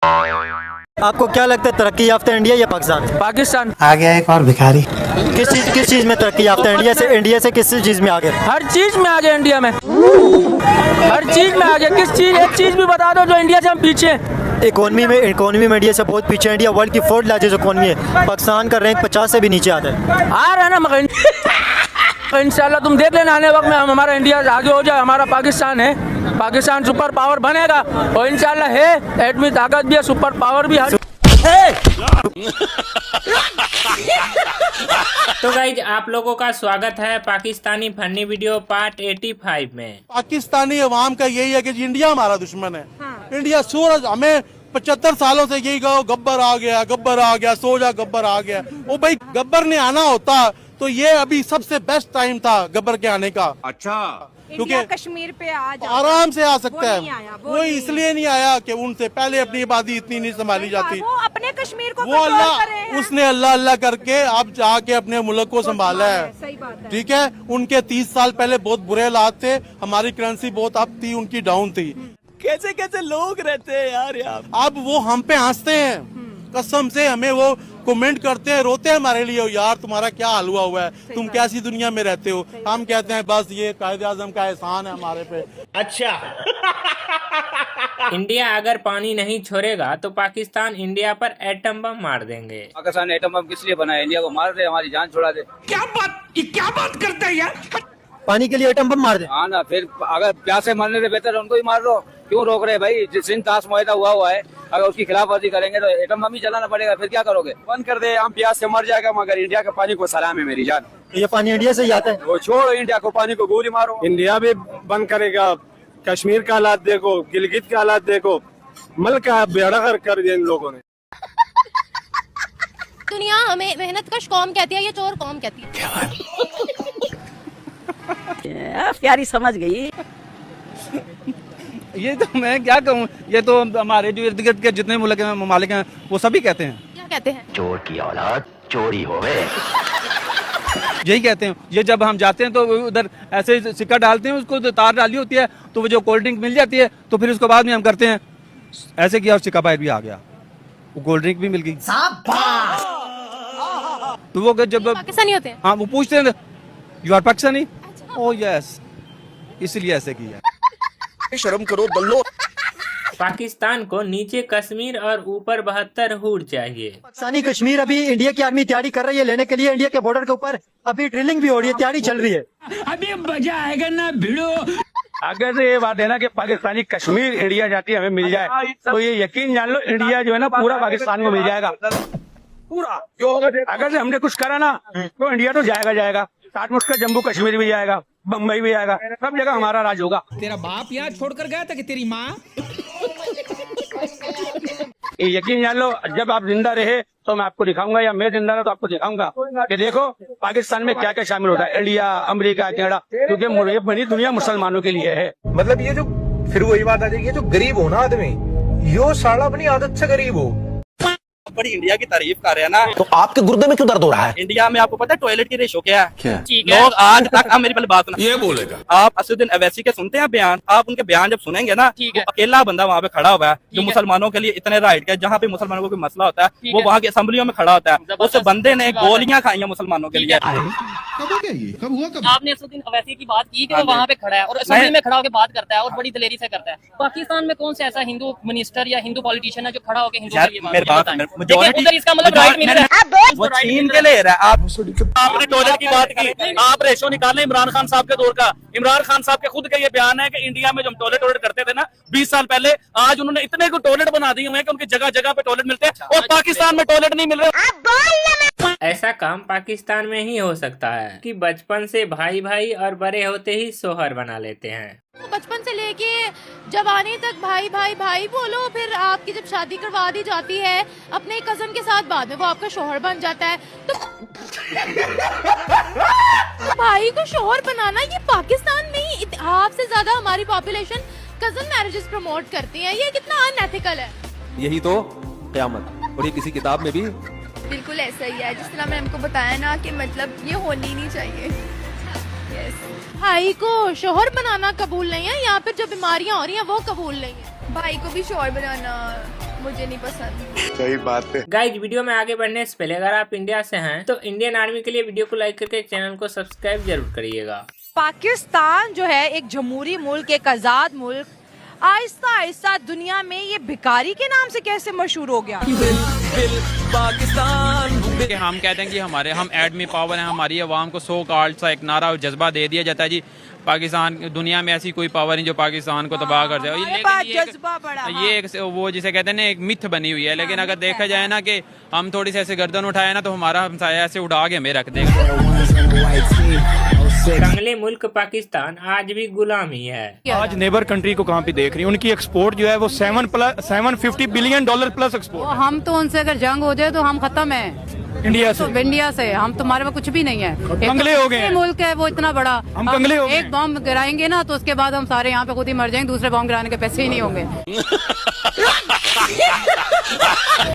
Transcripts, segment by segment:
आपको क्या लगता है तरक्की याफ्ता इंडिया या पाकिस्तान? पाकिस्तान। आ गया एक और भिखारी। किस चीज में तरक्की याफ्ता इंडिया से किस चीज में आगे? हर चीज में आगे इंडिया में, हर चीज में आगे। किस चीज, एक चीज भी बता दो जो इंडिया से हम पीछे। इकोनॉमी में इंडिया से बहुत पीछे। इंडिया वर्ल्ड की 4th लार्जेस्ट इकोनॉमी है। पाकिस्तान का रैंक 50 से भी नीचे आता है। आ रहा है ना मगर इंशाल्लाह तुम देख लेना, आने वक्त में हमारा इंडिया आगे हो जाए। हमारा पाकिस्तान है, पाकिस्तान सुपर पावर बनेगा और इंशाल्लाह है, एटमी ताकत भी है, सुपर पावर भी है। तो गाइज आप लोगों का स्वागत है पाकिस्तानी फनी वीडियो पार्ट 85 में। पाकिस्तानी अवाम का यही है कि इंडिया हमारा दुश्मन है। इंडिया सूरज हमें 75 सालों से यही कहो गब्बर आ गया, सो जा गब्बर आ गया। वो भाई गब्बर ने आना होता तो ये अभी सबसे बेस्ट टाइम था गब्बर के आने का। अच्छा, क्योंकि कश्मीर पे आराम से आ सकता है। वो इसलिए नहीं आया कि उनसे पहले अपनी आबादी इतनी नहीं संभाली जाती। वो अपने कश्मीर को वो उसने अल्लाह करके अब जाके अपने मुल्क को संभाला है। सही बात है। ठीक है, उनके 30 साल पहले बहुत बुरे हालात थे। हमारी करेंसी बहुत अप थी, उनकी डाउन थी। कैसे कैसे लोग रहते हैं यार। अब वो हम पे हंसते हैं, कसम से हमें वो कमेंट करते हैं, रोते हैं हमारे लिए, यार तुम्हारा क्या हाल हुआ है, तुम कैसी दुनिया में रहते हो। हम कहते हैं बस ये कायदे आजम का एहसान है हमारे पे। अच्छा इंडिया अगर पानी नहीं छोड़ेगा तो पाकिस्तान इंडिया पर एटम बम मार देंगे। पाकिस्तान एटम बम किस लिए बनाया? इंडिया को मार दे, हमारी जान छुड़ा दे। क्या बात करते हैं यार। पानी के लिए एटम बम मार दे? हाँ ना, फिर अगर प्यासे मरने से बेहतर उनको ही मार दो। क्यों रोक रहे भाई? सिंध ताश मुआहदा हुआ है, अगर उसकी खिलाफवर्जी करेंगे तो एटम बम ही चलाना पड़ेगा। फिर क्या करोगे? बंद कर दे, हम प्यास से मर जाएगा, मगर इंडिया के पानी को सलाम है मेरी जान। ये पानी इंडिया से ही आता है। वो छोड़ो इंडिया को, पानी को गोली मारो। इंडिया भी बंद करेगा। कश्मीर का हालात देखो, गिलगित का हालात देखो, मुल्क का बेड़ा कर दिया इन लोगों ने। दुनिया हमें मेहनतकश कौम कहती है, ये चोर कौम कहती है। प्यारी समझ गई। ये तो मैं क्या कहूँ, ये तो हमारे जो इर्द गिर्द के जितने मुल्क हैं, ममालिक हैं, वो सभी कहते हैं। क्या कहते हैं? चोर की औलाद चोरी होवे। यही कहते हैं। ये जब हम जाते हैं तो उधर ऐसे सिक्का डालते हैं, उसको तार डाली होती है तो वो जो कोल्ड ड्रिंक मिल जाती है, तो फिर उसके बाद में हम करते हैं ऐसे किया और सिक्का बाहर भी आ गया, वो कोल्ड ड्रिंक भी मिल गई। तो वो जब पाकिस्तानी होते हैं, हाँ, वो पूछते हैं you are Pakistani? Oh yes, इसलिए ऐसे किया। शर्म करो दल्लो। पाकिस्तान को नीचे कश्मीर और ऊपर 72 हुड चाहिए। पाकिस्तानी कश्मीर अभी इंडिया की आर्मी तैयारी कर रही है लेने के लिए। इंडिया के बॉर्डर के ऊपर अभी ड्रिलिंग भी हो रही है, तैयारी चल रही है। अभी मजा आएगा ना भिड़ो। अगर से ये बात है ना कि पाकिस्तानी कश्मीर इंडिया जाती है हमें मिल जाए, तो ये यकीन जान लो इंडिया जो है ना पूरा पाकिस्तान को मिल जाएगा पूरा। अगर से हमने कुछ करा ना तो इंडिया तो जाएगा। साथ में उसका जम्मू कश्मीर भी जाएगा, बम्बई भी आएगा, सब जगह हमारा राज होगा। तेरा बाप यहाँ छोड़कर गया था कि तेरी माँ? ये यकीन जान लो, जब आप जिंदा रहे तो मैं आपको दिखाऊंगा, या मैं जिंदा रहा तो आपको दिखाऊंगा कि देखो पाकिस्तान में क्या क्या शामिल होता है। इंडिया, अमेरिका, कनाडा, क्योंकि ये बनी दुनिया मुसलमानों के लिए है। मतलब ये जो फिर वही बात आ जाएगी, ये जो गरीब हो ना आदमी, यो साला अपनी आदत से गरीब हो। बड़ी इंडिया की तारीफ कर रहे हैं ना, तो आपके गुर्दे में क्यों दर्द हो रहा है? इंडिया में आपको पता है टॉयलेट की रेशो क्या है? लोग आज तक, आप मेरी पहले बात सुना, ये बोलेगा। आप असदुद्दीन अवैसी के सुनते हैं बयान, आप उनके बयान जब सुनेंगे ना, तो अकेला बंदा वहाँ पे खड़ा हुआ है जो मुसलमानों के लिए इतने राइट के, जहाँ पे मुसलमानों को कोई मसला होता है वो वहाँ की असेंबलियों में खड़ा होता है। उस बंदे ने गोलियां खाई हैं मुसलमानों के लिए। आपने असदुद्दीन अवैसी की बात की कि वो वहाँ पे खड़ा है और असेंबली में खड़ा होकर बात करता है और बड़ी दलेरी से करता है। पाकिस्तान में कौन सा ऐसा हिंदू मिनिस्टर या हिंदू पॉलिटिशियन है जो खड़ा होकर हिंदू के लिए उधर इसका मतलब राइट मिल रहा है, वो छीन के ले रहा है। आपने टॉयलेट की बात की, आप रेशो निकालें इमरान खान साहब के दौर का। इमरान खान साहब के खुद का ये बयान है कि इंडिया में जब टॉयलेट करते थे ना 20 साल पहले, आज उन्होंने इतने को टॉयलेट बना दिए हुए हैं कि उनकी जगह जगह पे टॉयलेट मिलते हैं और पाकिस्तान में टॉयलेट नहीं मिल रहे। ऐसा काम पाकिस्तान में ही हो सकता है कि बचपन से भाई भाई और बड़े होते ही सोहर बना लेते हैं। बचपन से लेके जवानी तक भाई भाई भाई बोलो, फिर आपकी जब शादी करवा दी जाती है अपने कजन के साथ, बाद में वो आपका शोहर बन जाता है। तो भाई को शोहर बनाना, ये पाकिस्तान में ही आपसे ज्यादा हमारी पॉपुलेशन कजन मैरिजेस प्रमोट करती है। ये कितना अनएथिकल है। यही तो क़यामत, और ये किसी किताब में भी बिल्कुल ऐसा ही है जिस तरह मैंने हमको बताया ना कि मतलब ये होनी नहीं चाहिए। भाई को शोहर बनाना कबूल नहीं है, यहाँ पे जो बीमारियाँ हो रही हैं वो कबूल नहीं है। भाई को भी शोहर बनाना मुझे नहीं पसंद। सही बात है। गाइज वीडियो में आगे बढ़ने से पहले अगर आप इंडिया से हैं तो इंडियन आर्मी के लिए वीडियो को लाइक करके चैनल को सब्सक्राइब जरूर करिएगा। पाकिस्तान जो है एक जमहूरी मुल्क, एक आज़ाद मुल्क, आहिस्ता आहिस्ता दुनिया में ये भिखारी के नाम से कैसे मशहूर हो गया? कि हम कहते हैं कि हम एडमी पावर हैं, हमारी आवाम को सो कॉल्ड सा एक नारा और जज्बा दे दिया जाता है जी पाकिस्तान दुनिया में ऐसी कोई पावर नहीं जो पाकिस्तान को तबाह कर जाए। लेकिन ये एक वो जिसे कहते हैं ना एक मिथ बनी हुई है। लेकिन अगर देखा जाए ना कि हम थोड़ी सी ऐसे गर्दन उठाए ना तो हमारा हमसाया ऐसे उड़ा के हमें रख देगा। कंगले मुल्क पाकिस्तान आज भी गुलाम ही है। आज नेबर कंट्री को कहाँ पे देख रही है, उनकी एक्सपोर्ट जो है वो $750 बिलियन प्लस एक्सपोर्ट। हम तो उनसे अगर जंग हो जाए तो हम खत्म है इंडिया से हम तुम्हारे में कुछ भी नहीं है। कंगले हो गए। मुल्क है वो इतना बड़ा, हम कंगले हो गए। एक बॉम्ब गिराएंगे ना तो उसके बाद हम सारे यहाँ पे खुद ही मर जाएंगे, दूसरे बॉम्ब गिराने के पैसे ही नहीं होंगे।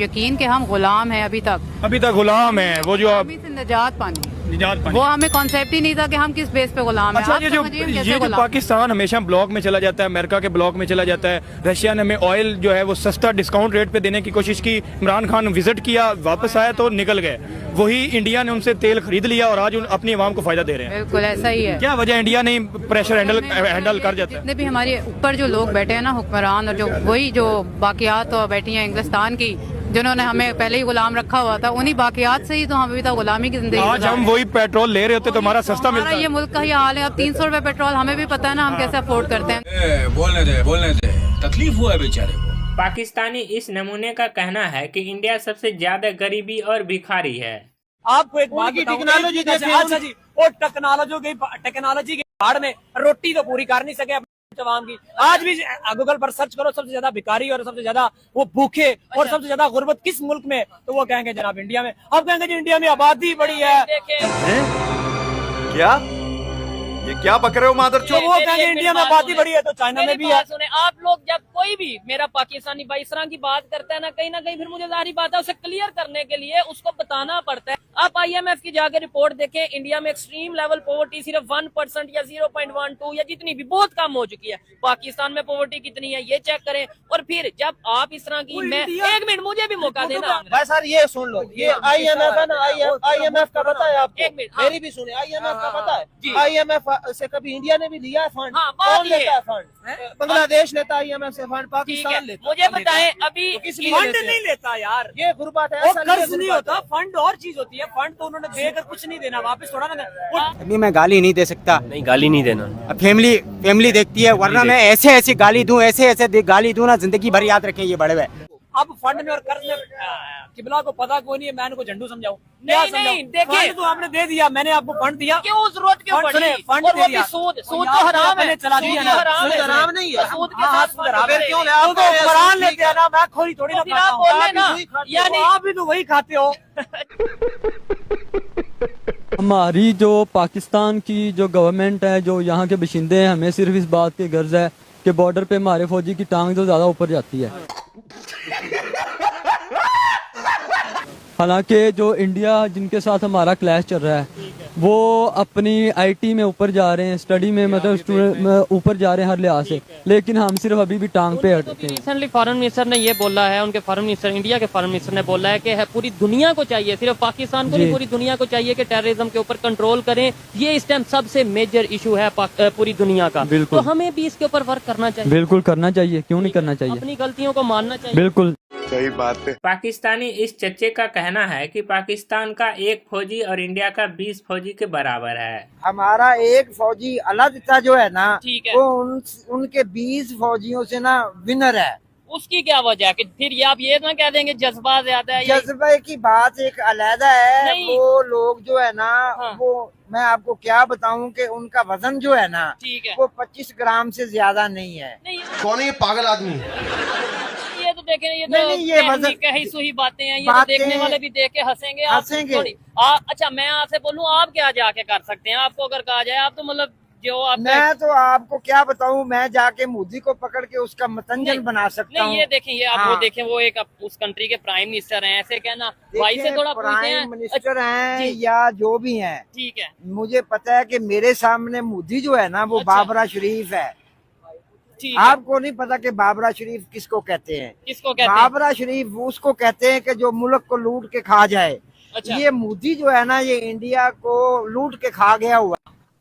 यकीन कि हम गुलाम हैं अभी तक गुलाम है। वो जो निजात पानी वो हमें कॉन्सेप्ट ही नहीं था कि हम किस बेस पे गुलाम हैं। अच्छा, ये जो पाकिस्तान हमेशा ब्लॉक में चला जाता है, अमेरिका के ब्लॉक में चला जाता है। रशिया ने हमें ऑयल जो है वो सस्ता डिस्काउंट रेट पे देने की कोशिश की, इमरान खान विजिट किया, वापस आया तो निकल गए। वही इंडिया ने उनसे तेल खरीद लिया और आज अपनी आवाम को फायदा दे रहे हैं। बिल्कुल ऐसा ही है। क्या वजह इंडिया नहीं प्रेशर हैंडल कर जाता है? जितने भी हमारे ऊपर जो लोग बैठे हैं ना हुक्मरान, और जो वही जो बाकियात तो बैठी हैं इंग्लिस्तान की, जिन्होंने हमें पहले ही गुलाम रखा हुआ था, उन्हीं बाकियात से ही तो हम अभी तक गुलामी की जिंदगी। आज हम वही पेट्रोल ले रहे होते तो हमारा सस्ता मिलता। ये मुल्क का ही हाल है। अब 300 रुपए पेट्रोल, हमें भी पता है ना हम कैसे अफोर्ड करते हैं। बोलने दे तकलीफ हुआ है बेचारे को। पाकिस्तानी इस नमूने का कहना है कि इंडिया सबसे ज्यादा गरीबी और भिखारी है। आपको एक बात टेक्नोलॉजी जी, और टेक्नोलॉजी के भाड़ में रोटी तो पूरी कर नहीं सके जवान की। आज भी गूगल पर सर्च करो सबसे ज्यादा भिखारी और सबसे ज्यादा वो भूखे और सबसे ज्यादा गुर्बत किस मुल्क में, तो वो कहेंगे जनाब इंडिया में। अब कहेंगे जी इंडिया में आबादी बड़ी है। क्या ये क्या बक रहे हो मादरचोद? वो कहेंगे इंडिया में आबादी बड़ी है तो चाइना में भी है। सुने आप लोग, जब कोई भी मेरा पाकिस्तानी भाई इस तरह की बात करता है ना, कहीं ना कहीं फिर मुझे जाहिर बात है उसे क्लियर करने के लिए उसको बताना पड़ता है। आप IMF की जाकर रिपोर्ट देखें, इंडिया में एक्सट्रीम लेवल पॉवर्टी सिर्फ 1% या 0.12 या जितनी भी बहुत कम हो चुकी है। पाकिस्तान में पॉवर्टी कितनी है ये चेक करें। और फिर जब आप इस तरह की, मैं एक मिनट मुझे भी मौका देना भाई सर, ये सुन लो, ये IMF है ना, IMF का पता है आपको? एक मिनट मेरी भी सुने, IMF का पता है? IMF से कभी इंडिया ने भी लिया फंड? कौन लेता है फंड? बांग्लादेश लेता है IMF से फंड, पाकिस्तान लेता है। मुझे बताएं अभी फंड नहीं लेता यार, ये गुर्बत है। कर्ज नहीं होता, फंड और चीज होती है। फंड तो उन्होंने देकर कुछ नहीं देना, वापस थोड़ा ना। अभी मैं गाली नहीं दे सकता। नहीं, गाली नहीं देना। फैमिली देखती है, वरना मैं ऐसे गाली दूं, ऐसे गाली दूं ना, जिंदगी भर याद रखें ये बड़े हुए। अब फंड में और कर्ज में किबला को पता कोई नहीं है, मैं इनको झंडू समझाऊं? नहीं, देखिए फंड तो आपने दे दिया, मैंने आपको फंड दिया, क्यों जरूरत क्यों पड़ी? फंड और वो भी सूद तो हराम है, चला दिया ना, हराम नहीं है। सूद के साथ फिर क्यों हुक्मरान लेते हैं ना, मैं खोरी थोड़ी ना खाता हूं। बोले ना, यानी आप भी तो वही खाते हो। हमारी जो पाकिस्तान की जो गवर्नमेंट है, जो यहाँ के बशिंदे हैं, हमें सिर्फ इस बात की गर्ज है कि बॉर्डर पे हमारे फौजी की टांग तो ज्यादा ऊपर जाती है। हालांकि जो इंडिया जिनके साथ हमारा क्लैश चल रहा है वो अपनी IT में ऊपर जा रहे हैं, स्टडी में मतलब स्टूडेंट ऊपर जा रहे हैं हर लिहाज से, लेकिन हम सिर्फ अभी भी टांग पे अटके हैं। रिसेंटली फॉरेन मिनिस्टर ने ये बोला है, उनके फॉरेन मिनिस्टर, इंडिया के फॉरेन मिनिस्टर ने बोला है कि पूरी दुनिया को चाहिए, सिर्फ पाकिस्तान को नहीं पूरी दुनिया को चाहिए कि टेररिज्म के ऊपर कंट्रोल करें। ये इस टाइम सबसे मेजर इशू है पूरी दुनिया का। तो हमें भी इसके ऊपर वर्क करना चाहिए। बिल्कुल करना चाहिए, क्यों नहीं करना चाहिए, अपनी गलतियों को मानना चाहिए। बिल्कुल सही बात है। पाकिस्तानी इस चच्चे का कहना है कि पाकिस्तान का एक फौजी और इंडिया का 20 फौजी के बराबर है। हमारा एक फौजी अलग जो है ना, ठीक है, वो उनके 20 फौजियों से ना विनर है। उसकी क्या वजह है कि फिर ये आप ये ना कह देंगे जज्बा ज्यादा है? जज्बे की बात एक अलहदा है। वो लोग जो है ना, वो मैं आपको क्या बताऊं कि उनका वजन जो है ना, ठीक है, वो 25 ग्राम से ज्यादा नहीं है। कौन है ये पागल आदमी? ये तो देखें, ये तो कही सुही बातें हैं, ये तो देखने वाले भी देख के हंसेंगे। अच्छा, मैं आपसे बोलूं, आप क्या जाके कर सकते हैं? आपको अगर कहा जाए, आप तो मतलब जो आप, मैं तो आपको क्या बताऊं, मैं जाके मोदी को पकड़ के उसका मतंजन बना सकता हूं। नहीं, ये देखें, ये आप वो देखें, वो एक उस कंट्री के प्राइम मिनिस्टर हैं, ऐसे कहना भाई से थोड़ा प्राइम मिनिस्टर हैं या जो भी हैं, ठीक है, मुझे पता है कि मेरे सामने मोदी जो है ना वो बाबरा शरीफ है। आपको नहीं पता कि बाबरा शरीफ किसको कहते हैं? किसको कहते हैं? बाबरा शरीफ उसको कहते हैं कि जो मुल्क को लूट के खा जाए। अच्छा। ये मोदी जो है ना, ये इंडिया को लूट के खा गया हुआ।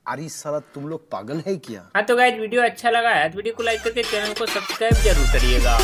अरे साला तुम लोग पागल है क्या? हाँ तो गाइस वीडियो अच्छा लगा है तो वीडियो को लाइक करके चैनल को सब्सक्राइब जरूर करिएगा।